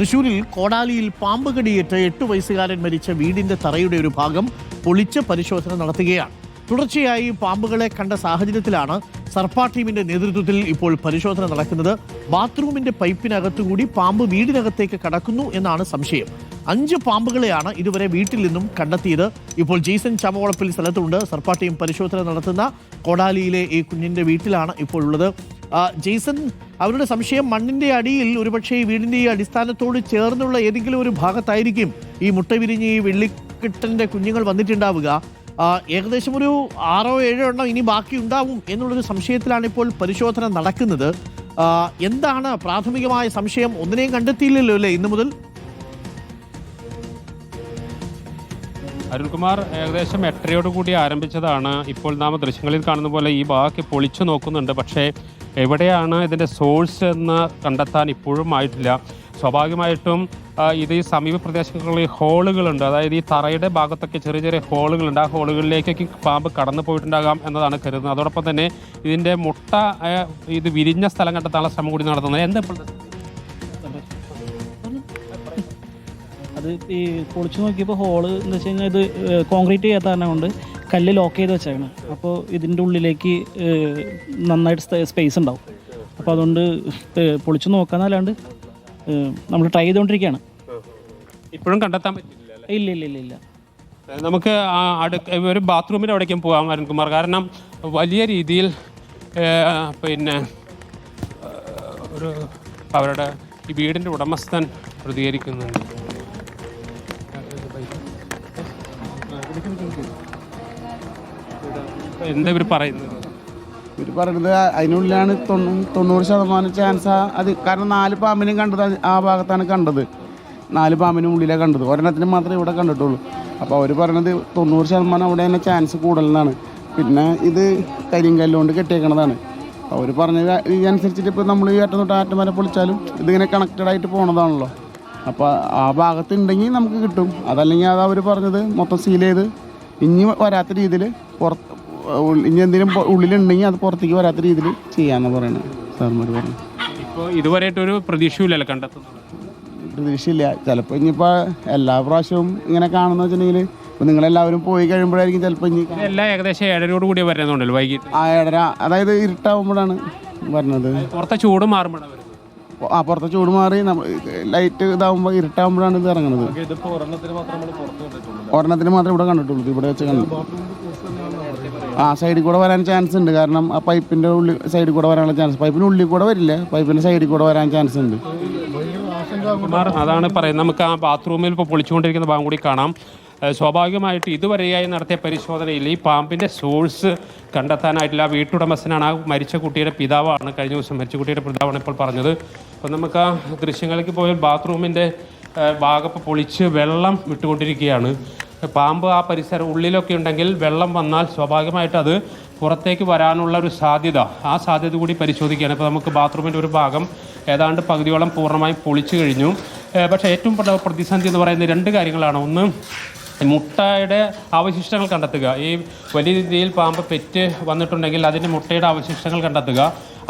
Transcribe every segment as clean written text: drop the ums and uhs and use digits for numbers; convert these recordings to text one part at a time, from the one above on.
തൃശൂരിൽ കോടാലിയിൽ പാമ്പ് കടിയേറ്റ് 8 വയസ്സുകാരൻ മരിച്ച വീടിന്റെ തറയുടെ ഒരു ഭാഗം പൊളിച്ച് പരിശോധന നടത്തുകയാണ്. തുടർച്ചയായി പാമ്പുകളെ കണ്ട സാഹചര്യത്തിലാണ് സർപ്പ ടീമിന്റെ നേതൃത്വത്തിൽ ഇപ്പോൾ പരിശോധന നടക്കുന്നത്. ബാത്റൂമിന്റെ പൈപ്പിനകത്തുകൂടി പാമ്പ് വീടിനകത്തേക്ക് കടക്കുന്നു എന്നാണ് സംശയം. 5 പാമ്പുകളെയാണ് ഇതുവരെ വീട്ടിൽ നിന്നും കണ്ടെത്തിയത്. ഇപ്പോൾ ജെയ്സൺ ചമവളപ്പിൽ സ്ഥലത്തുണ്ട്. സർപ്പ ടീം പരിശോധന നടത്തുന്ന കോടാലിയിലെ ഈ കുഞ്ഞിന്റെ വീട്ടിലാണ് ഇപ്പോൾ ഉള്ളത്. ജെയ്സൺ, അവരുടെ സംശയം മണ്ണിന്റെ അടിയിൽ ഒരുപക്ഷെ ഈ വീടിന്റെ ഈ അടിസ്ഥാനത്തോട് ചേർന്നുള്ള ഏതെങ്കിലും ഒരു ഭാഗത്തായിരിക്കും ഈ മുട്ട വിരിഞ്ഞ് ഈ വെള്ളിക്കെട്ടന്റെ കുഞ്ഞുങ്ങൾ വന്നിട്ടുണ്ടാവുക. ഏകദേശം ഒരു 6-7 എണ്ണം ഇനി ബാക്കി ഉണ്ടാവും എന്നുള്ളൊരു സംശയത്തിലാണ് ഇപ്പോൾ പരിശോധന നടക്കുന്നത്. എന്താണ് പ്രാഥമികമായ സംശയം? ഒന്നിനെയും കണ്ടെത്തിയില്ലല്ലോ അല്ലേ ഇന്നു മുതൽ? അരുൺകുമാർ, ഏകദേശം 8:30 ആരംഭിച്ചതാണ്. ഇപ്പോൾ നാം ദൃശ്യങ്ങളിൽ കാണുന്ന പോലെ ഈ ബാക്കി പൊളിച്ചു നോക്കുന്നുണ്ട്. പക്ഷേ എവിടെയാണ് ഇതിൻ്റെ സോഴ്സ് എന്ന് കണ്ടെത്താൻ ഇപ്പോഴും ആയിട്ടില്ല. സ്വാഭാവികമായിട്ടും ഇത് ഈ സമീപ പ്രദേശങ്ങളിൽ ഹോളുകളുണ്ട്. അതായത് ഈ തറയുടെ ഭാഗത്തൊക്കെ ചെറിയ ചെറിയ ഹോളുകളുണ്ട്. ആ ഹോളുകളിലേക്കൊക്കെ പാമ്പ് കടന്നു പോയിട്ടുണ്ടാകാം എന്നതാണ് കരുതുന്നത്. അതോടൊപ്പം തന്നെ ഇതിൻ്റെ മുട്ട ഇത് വിരിഞ്ഞ സ്ഥലം കണ്ടെത്താനുള്ള ശ്രമം കൂടി നടത്തുന്നത്. എന്താ അത് ഈ പൊളിച്ചു നോക്കിയപ്പോൾ ഹോള് എന്ന് വെച്ച് കഴിഞ്ഞാൽ ഇത് കോൺക്രീറ്റ് ചെയ്യാത്ത കാരണം കൊണ്ട് കല്ല് ലോക്ക് ചെയ്ത് വെച്ചേക്കണം. അപ്പോൾ ഇതിൻ്റെ ഉള്ളിലേക്ക് നന്നായിട്ട് സ്പേസ് ഉണ്ടാവും. അപ്പോൾ അതുകൊണ്ട് പൊളിച്ചു നോക്കാന്നല്ലാണ്ട് നമ്മൾ ട്രൈ ചെയ്തുകൊണ്ടിരിക്കുകയാണ്. ഇപ്പോഴും കണ്ടെത്താൻ പറ്റില്ല? ഇല്ല ഇല്ല ഇല്ല ഇല്ല നമുക്ക് ഒരു ബാത്റൂമിൻ്റെ അവിടേക്കും പോകാം അരുൺകുമാർ. കാരണം വലിയ രീതിയിൽ പിന്നെ ഒരു അവരുടെ ഈ വീടിൻ്റെ ഉടമസ്ഥൻ പ്രതികരിക്കുന്നുണ്ട്. എന്താ ഇവർ പറയുന്നത്? ഇവർ പറയുന്നത് അതിനുള്ളിലാണ് 90% ചാൻസ്. അത് കാരണം 4 പാമ്പിനെയും കണ്ടത് ആ ഭാഗത്താണ് കണ്ടത്. 4 പാമ്പിനും ഉള്ളിലാണ് കണ്ടത്. ഒരെണ്ണത്തിന് മാത്രമേ ഇവിടെ കണ്ടിട്ടുള്ളൂ. അപ്പോൾ അവർ പറയുന്നത് 90% അവിടെ തന്നെ ചാൻസ് കൂടുതലെന്നാണ്. പിന്നെ ഇത് കരിങ്കല്ലുകൊണ്ട് കെട്ടിയേക്കണതാണ്. അവർ പറഞ്ഞത് ഇതനുസരിച്ചിട്ട് ഇപ്പോൾ നമ്മൾ ഈ അറ്റം തൊട്ട് അറ്റം വരെ പൊളിച്ചാലും ഇതിങ്ങനെ കണക്റ്റഡ് ആയിട്ട് പോണതാണല്ലോ. അപ്പോൾ ആ ഭാഗത്ത് ഉണ്ടെങ്കിൽ നമുക്ക് കിട്ടും. അതല്ലെങ്കിൽ അത് അവർ പറഞ്ഞത് മൊത്തം സീൽ ചെയ്ത് ഇനി വരാത്ത രീതിയിൽ ഇനി എന്തെങ്കിലും ഉള്ളിലുണ്ടെങ്കിൽ അത് പുറത്തേക്ക് വരാത്ത രീതിയിൽ ചെയ്യാമെന്ന് പറയുന്നത് സാർമാർ പറഞ്ഞു. ഇപ്പോൾ ഇതുവരെയായിട്ടൊരു പ്രതീക്ഷയില്ലല്ലോ കണ്ടെത്തുന്നത്? പ്രതീക്ഷയില്ല. ചിലപ്പോൾ ഇനിയിപ്പോൾ എല്ലാ പ്രാവശ്യവും ഇങ്ങനെ കാണുന്ന വെച്ചിട്ടുണ്ടെങ്കിൽ ഇപ്പോൾ നിങ്ങളെല്ലാവരും പോയി കഴിയുമ്പോഴായിരിക്കും ചിലപ്പോൾ ഇനി എല്ലാം ഏകദേശം 7:30 വരുന്നുണ്ടല്ലോ വൈകിട്ട്. 7:30 അതായത് ഇരുട്ടാവുമ്പോഴാണ് വരുന്നത്. പുറത്തെ ചൂട് മാറുമ്പോഴാണ് വരുന്നത്. പുറത്തെ ചൂട് മാറി ലൈറ്റ് ഇതാവുമ്പോൾ ഇരുട്ടാവുമ്പോഴാണ് ഇത് ഇറങ്ങുന്നത്. ഒരെണ്ണത്തിന് മാത്രമേ ഇവിടെ കണ്ടിട്ടുള്ളൂ. ഇവിടെ വെച്ച് കണ്ടു. സൈഡിൽ കൂടെ വരാൻ ചാൻസ് ഉണ്ട്. കാരണം ആ പൈപ്പിൻ്റെ ഉള്ളിൽ സൈഡിൽ കൂടെ വരാനുള്ള ചാൻസ്. പൈപ്പിൻ്റെ ഉള്ളിൽ കൂടെ വരില്ല, പൈപ്പിൻ്റെ സൈഡിൽ കൂടെ വരാൻ ചാൻസ് ഉണ്ട്. അതാണ് പറയുന്നത്. നമുക്ക് ആ ബാത്റൂമിൽ ഇപ്പോൾ പൊളിച്ചുകൊണ്ടിരിക്കുന്ന ഭാഗം കൂടി കാണാം. സ്വാഭാവികമായിട്ട് ഇതുവരെയായി നടത്തിയ പരിശോധനയിൽ ഈ പാമ്പിൻ്റെ സോഴ്സ് കണ്ടെത്താനായിട്ടില്ല. വീട്ടുടമസ്ഥനാണ്, ആ മരിച്ച കുട്ടിയുടെ പിതാവാണ്. കഴിഞ്ഞ ദിവസം മരിച്ച കുട്ടിയുടെ പിതാവാണ് ഇപ്പോൾ പറഞ്ഞത്. അപ്പോൾ നമുക്ക് ആ ദൃശ്യങ്ങളിലേക്ക് പോയാൽ ബാത്റൂമിൻ്റെ ഭാഗം പൊളിച്ച് വെള്ളം വിട്ടുകൊണ്ടിരിക്കുകയാണ്. പാമ്പ് ആ പരിസരം ഉള്ളിലൊക്കെ ഉണ്ടെങ്കിൽ വെള്ളം വന്നാൽ സ്വാഭാവികമായിട്ട് അത് പുറത്തേക്ക് വരാനുള്ള ഒരു സാധ്യത, ആ സാധ്യത കൂടി പരിശോധിക്കുകയാണ്. ഇപ്പോൾ നമുക്ക് ബാത്റൂമിൻ്റെ ഒരു ഭാഗം ഏതാണ്ട് പകുതിയോളം പൂർണ്ണമായും പൊളിച്ചു കഴിഞ്ഞു. പക്ഷേ ഏറ്റവും പ്രതിസന്ധി എന്ന് പറയുന്നത് 2 കാര്യങ്ങളാണ്. ഒന്ന്, മുട്ടയുടെ അവശിഷ്ടങ്ങൾ കണ്ടെത്തുക. ഈ വലിയ രീതിയിൽ പാമ്പ് പെറ്റ് വന്നിട്ടുണ്ടെങ്കിൽ അതിൻ്റെ മുട്ടയുടെ അവശിഷ്ടങ്ങൾ കണ്ടെത്തുക.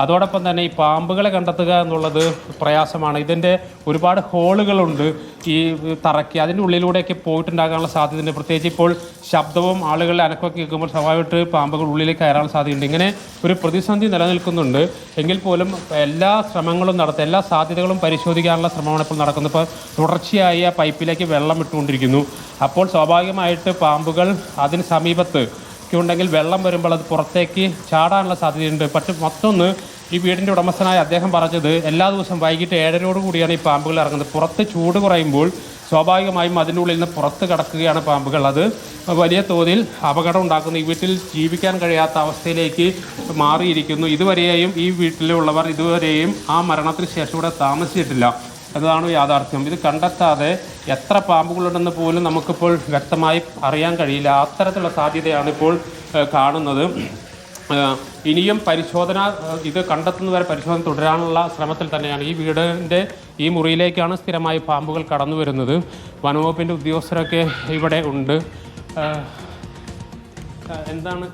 അതോടൊപ്പം തന്നെ ഈ പാമ്പുകളെ കണ്ടെത്തുക എന്നുള്ളത് പ്രയാസമാണ്. ഇതിൻ്റെ ഒരുപാട് ഹോളുകളുണ്ട് ഈ തറയ്ക്ക്. അതിൻ്റെ ഉള്ളിലൂടെയൊക്കെ പോയിട്ടുണ്ടാകാനുള്ള സാധ്യതയുണ്ട്. പ്രത്യേകിച്ച് ഇപ്പോൾ ശബ്ദവും ആളുകളുടെ അനക്കമൊക്കെ കേൾക്കുമ്പോൾ സ്വാഭാവികമായിട്ട് പാമ്പുകൾ ഉള്ളിലേക്ക് കയറാനുള്ള സാധ്യതയുണ്ട്. ഇങ്ങനെ ഒരു പ്രതിസന്ധി നിലനിൽക്കുന്നുണ്ട്. എങ്കിൽ പോലും എല്ലാ ശ്രമങ്ങളും നടത്തുക, എല്ലാ സാധ്യതകളും പരിശോധിക്കാനുള്ള ശ്രമമാണ് ഇപ്പോൾ നടക്കുന്നത്. ഇപ്പോൾ തുടർച്ചയായി ആ പൈപ്പിലേക്ക് വെള്ളം ഇട്ടുകൊണ്ടിരിക്കുന്നു. അപ്പോൾ സ്വാഭാവികമായിട്ട് പാമ്പുകൾ അതിന് സമീപത്ത് ഉണ്ടെങ്കിൽ വെള്ളം വരുമ്പോൾ അത് പുറത്തേക്ക് ചാടാനുള്ള സാധ്യതയുണ്ട്. പക്ഷേ മറ്റൊന്ന്, ഈ വീടിൻ്റെ ഉടമസ്ഥനായ അദ്ദേഹം പറഞ്ഞത് എല്ലാ ദിവസവും വൈകിട്ട് 7:30 ഈ പാമ്പുകൾ ഇറങ്ങുന്നത്. പുറത്ത് ചൂട് കുറയുമ്പോൾ സ്വാഭാവികമായും അതിൻ്റെ ഉള്ളിൽ നിന്ന് പുറത്ത് കടക്കുകയാണ് പാമ്പുകൾ. അത് വലിയ തോതിൽ അപകടം ഉണ്ടാക്കുന്നു. ഈ വീട്ടിൽ ജീവിക്കാൻ കഴിയാത്ത അവസ്ഥയിലേക്ക് മാറിയിരിക്കുന്നു. ഇതുവരെയും ഈ വീട്ടിലുള്ളവർ ഇതുവരെയും ആ മരണത്തിന് ശേഷം ഇവിടെ താമസിച്ചിട്ടില്ല എന്നതാണ് യാഥാർത്ഥ്യം. ഇത് കണ്ടെത്താതെ എത്ര പാമ്പുകളുണ്ടെന്ന് പോലും നമുക്കിപ്പോൾ വ്യക്തമായി അറിയാൻ കഴിയില്ല. അത്തരത്തിലുള്ള സാധ്യതയാണ് ഇപ്പോൾ കാണുന്നത്. ഇനിയും പരിശോധന, ഇത് കണ്ടെത്തുന്നവരെ പരിശോധന തുടരാനുള്ള ശ്രമത്തിൽ തന്നെയാണ്. ഈ വീടിൻ്റെ ഈ മുറിയിലേക്കാണ് സ്ഥിരമായി പാമ്പുകൾ കടന്നു വരുന്നത്. വനംവകുപ്പിൻ്റെ ഉദ്യോഗസ്ഥരൊക്കെ ഇവിടെ ഉണ്ട്. എന്താണ്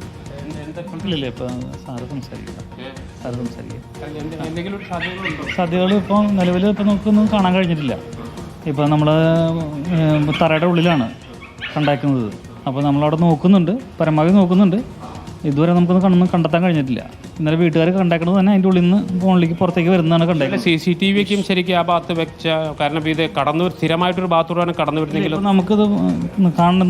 സാധ്യതകൾ ഇപ്പം നിലവിൽ ഇപ്പം നമുക്കൊന്നും കാണാൻ കഴിഞ്ഞിട്ടില്ല. ഇപ്പോൾ നമ്മൾ തറയുടെ ഉള്ളിലാണ് കണ്ടാക്കുന്നത്. അപ്പോൾ നമ്മളവിടെ നോക്കുന്നുണ്ട്, പരമാവധി നോക്കുന്നുണ്ട്. ഇതുവരെ നമുക്കൊന്നും കണ്ടെത്താൻ കഴിഞ്ഞിട്ടില്ല. ഇന്നലെ വീട്ടുകാർ കണ്ടേക്കുന്നത് തന്നെ അതിൻ്റെ ഉള്ളിൽ നിന്ന് ഫോണിലേക്ക് പുറത്തേക്ക് വരുന്നതാണ് കണ്ടേക്കുന്നത്. CCTV-ക്കും ശരിക്കും ആ ഭാഗത്ത് വെച്ച, കാരണം ഇത് സ്ഥിരമായിട്ടൊരു ബാത്റൂമാണ് കടന്നു വരുന്നെങ്കിലും നമുക്കിത്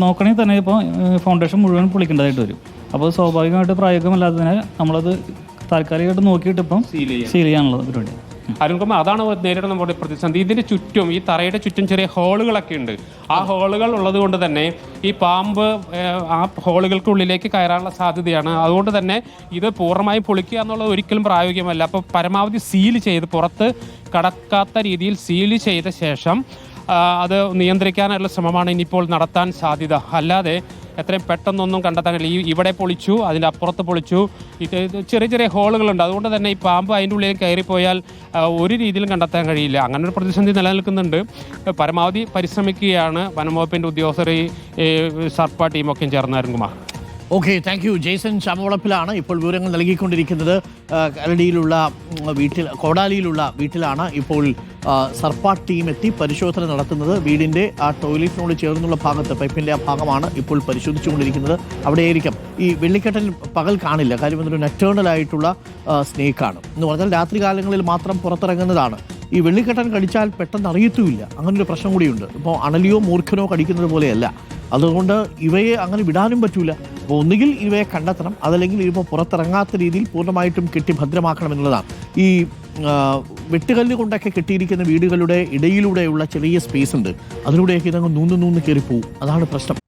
നോക്കണമെങ്കിൽ തന്നെ ഇപ്പോൾ ഫൗണ്ടേഷൻ മുഴുവൻ പൊളിക്കേണ്ടതായിട്ട് വരും. അപ്പോൾ സ്വാഭാവികമായിട്ട് പ്രായോഗികമല്ലാത്തതിനെ നമ്മളത് താൽക്കാലികമായിട്ട് നോക്കിയിട്ട് ഇപ്പം സീൽ ചെയ്യാനുള്ളത് പരിപാടി. അരുൺകുമാർ, അതാണ് നേരിടുന്ന നമ്മുടെ പ്രതിസന്ധി. ഇതിൻ്റെ ചുറ്റും, ഈ തറയുടെ ചുറ്റും ചെറിയ ഹോളുകളൊക്കെ ഉണ്ട്. ആ ഹോളുകൾ ഉള്ളത് കൊണ്ട് തന്നെ ഈ പാമ്പ് ആ ഹോളുകൾക്കുള്ളിലേക്ക് കയറാനുള്ള സാധ്യതയാണ്. അതുകൊണ്ട് തന്നെ ഇത് പൂർണ്ണമായും പൊളിക്കുക എന്നുള്ളത് ഒരിക്കലും പ്രായോഗികമല്ല. അപ്പോൾ പരമാവധി സീൽ ചെയ്ത്, പുറത്ത് കടക്കാത്ത രീതിയിൽ സീൽ ചെയ്ത ശേഷം അത് നിയന്ത്രിക്കാനുള്ള ശ്രമമാണ് ഇനിയിപ്പോൾ നടത്താൻ സാധ്യത. അല്ലാതെ എത്രയും പെട്ടെന്നൊന്നും കണ്ടെത്താൻ കഴിയില്ല. ഇവിടെ പൊളിച്ചു, അതിൻ്റെ അപ്പുറത്ത് പൊളിച്ചു, ഇത് ചെറിയ ചെറിയ ഹോളുകളുണ്ട്. അതുകൊണ്ട് തന്നെ ഈ പാമ്പ് അതിൻ്റെ ഉള്ളിൽ കയറിപ്പോയാൽ ഒരു രീതിയിലും കണ്ടെത്താൻ കഴിയില്ല. അങ്ങനെ ഒരു പ്രതിസന്ധി നിലനിൽക്കുന്നുണ്ട്. പരമാവധി പരിശ്രമിക്കുകയാണ് വനംവകുപ്പിൻ്റെ ഉദ്യോഗസ്ഥർ, ഈ സർപ്പ ടീമൊക്കെയും ചേർന്നായിരുന്നുമാ. Okay, thank you. ജെയ്സൺ ചാമവളപ്പിലാണ് ഇപ്പോൾ വിവരങ്ങൾ നൽകിക്കൊണ്ടിരിക്കുന്നത്. കരടിയിലുള്ള കോടാലിയിലുള്ള വീട്ടിലാണ് ഇപ്പോൾ സർപ്പ ടീം എത്തി പരിശോധന നടത്തുന്നത്. വീടിൻ്റെ ആ ടോയ്ലറ്റിനോട് ചേർന്നുള്ള ഭാഗത്ത്, പൈപ്പിൻ്റെ ആ ഭാഗമാണ് ഇപ്പോൾ പരിശോധിച്ചുകൊണ്ടിരിക്കുന്നത്. അവിടെയായിരിക്കും ഈ വെള്ളിക്കെട്ടൻ പകൽ കാണില്ല. കാര്യം എന്നൊരു നക്ടേണൽ ആയിട്ടുള്ള സ്നേക്കാണ് എന്ന് പറഞ്ഞാൽ രാത്രി കാലങ്ങളിൽ മാത്രം പുറത്തിറങ്ങുന്നതാണ്. ഈ വെള്ളിക്കെട്ടൻ കടിച്ചാൽ പെട്ടെന്ന് അറിയത്തുമില്ല. അങ്ങനൊരു പ്രശ്നം കൂടിയുണ്ട്. ഇപ്പോൾ അണലിയോ മൂർഖനോ കടിക്കുന്നത് പോലെയല്ല. അതുകൊണ്ട് ഇവയെ അങ്ങനെ വിടാനും പറ്റൂല. അപ്പോൾ ഒന്നുകിൽ ഇവയെ കണ്ടെത്തണം, അതല്ലെങ്കിൽ ഇപ്പോൾ പുറത്തിറങ്ങാത്ത രീതിയിൽ പൂർണ്ണമായിട്ടും കെട്ടി ഭദ്രമാക്കണം എന്നുള്ളതാണ്. ഈ വെട്ടുകല്ല് കൊണ്ടൊക്കെ കെട്ടിയിരിക്കുന്ന വീടുകളുടെ ഇടയിലൂടെയുള്ള ചെറിയ സ്പേസ് ഉണ്ട്. അതിലൂടെയൊക്കെ ഇതങ്ങ് നൂന്ന് കയറിപ്പോവും. അതാണ് പ്രശ്നം.